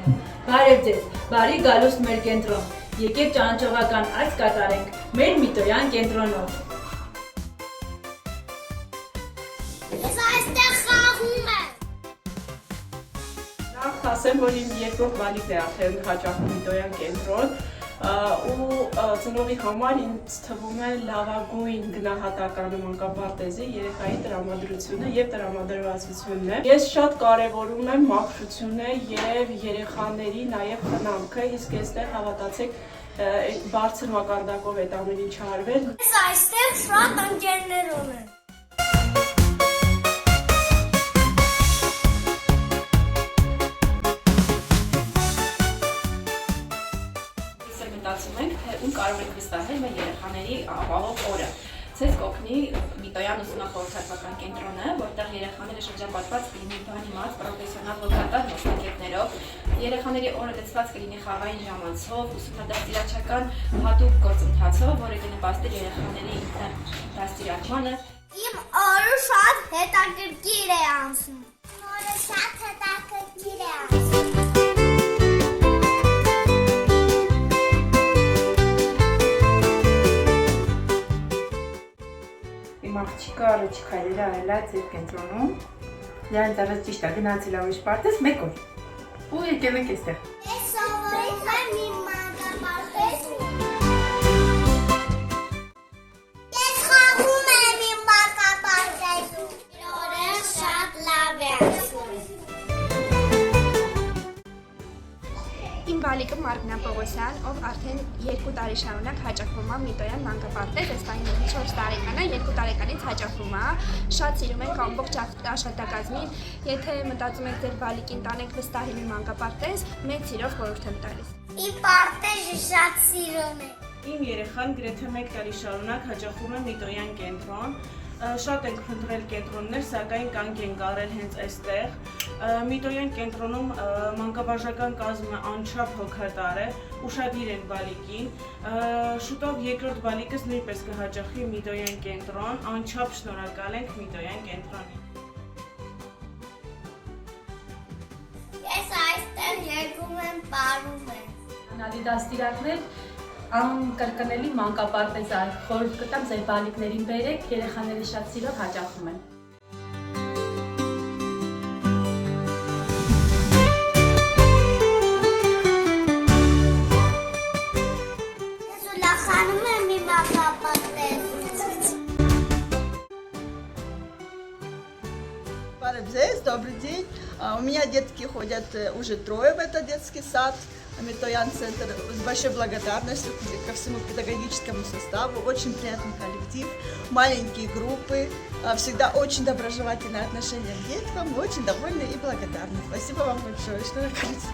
Բարև ձեզ, բարի գալուստ մեր կենտրոն, եկեք ճանաչողական այց կատարենք մեր Միտոյան կենտրոնով։ Ես այստեղ խաղում եմ։ Նախ ասեմ, որ իմ երկրորդ բալիկն է արդեն հաճախում Միտոյան կենտրոն ու ծնողի համար ինձ թվում է լավագույն գնահատականը մանկապարտեզի երեխայի տրամադրությունը եւ տրամադրվածությունն է։ Ես շատ կարեւորում եմ մաքրությունը եւ երեխաների նաեւ խնամքը, իսկ այստեղ հավատացեք բարձր մակարդակով այդ ամեն ինչը արվել։ Ես այստեղ շատ ընկերներ ունեմ։ Մտածում ենք, թե ում կարող ենք վստահել մեր երեխաների ապահով օրը։ Ցեզ կօգնի Միտոյան ուսումնախորհրդատվական կենտրոնը, որտեղ երեխաները շրջապատված կլինի բանիմաց պրոֆեսիոնալ հոգատար մասնագետներով, երեխաների օրը լցված կլինի խաղային ժամանցով, ուսումնադաստիարակչական հատուկ գործընթացով, որը կնպաստի երեխաների դաստիարակմանը։ Իմ օրը շատ հետաքրքիր է անցնում։ Օրը շատ հետաքրքիր է անցնում։ Իմ աղջիկը առաջի քայլերը արել է ձեր կենտրոնում։ Դրանից առաջ ճիշտ է գնացել ուրիշ պարտեզ 1 օր։ Ու եկել եք այստեղ։ Ես սովորում եմ իմ մանկապարտեզում։ Ես խաղում եմ իմ մանկապարտեզում։ Օրը շատ լավ է անցնում։ Իմ բալիկը Մարգնա Պողոսյան, ով արդեն 2 տարի շարունակ հաճախվում է Միտոյան մանկապարտեզ, այս պահին 4 տարեկան է, 2 տարեկանից հաճախվում է, շատ սիրում ենք ամբողջ աշխատակազմին, եթե մտածում եք ձեր բալիկին տանեք վստահի մի մանկապարտեզ, մեծ սիրով խորհուրդ եմ տալիս։ Իմ պարտեզը շատ սիրում եմ։ Իմ երեխան գրեթե 1 տարի շարունակ հաճախում է Միտոյան կենտրոն։ Շատ ենք փնտրել կենտրոններ, սակայն կանգ ենք առել հենց այստեղ։ Միտոյան կենտրոնում մանկաբաժական կազմը անչափ հոգատար է, ուշադիր են բալիկին։ Շուտով երկրորդ բալիկս նույնպես կհաճախի Միտոյան կենտրոն, անչափ շնորհակալ ենք Միտոյան կենտրոնին։ Ես այստեղ եկում եմ, պարում եմ։ Անալի դաստիարակներ անկրկնելի մանկապարտեզ է, խորհուրդ կտամ ձեր բալիկներին բերեք, երեխաները շատ սիրով հաճախում են։ Ես ուրախանում եմ իմ մանկապարտեզից։ Здесь, добрый день. У меня детки ходят уже 3 в этот детский сад. Митоян центр с большой благодарностью ко всему педагогическому составу. Очень приятный коллектив, маленькие группы. Всегда очень доброжелательное отношение к деткам. Мы очень довольны и благодарны. Спасибо вам большое, что вы хотите.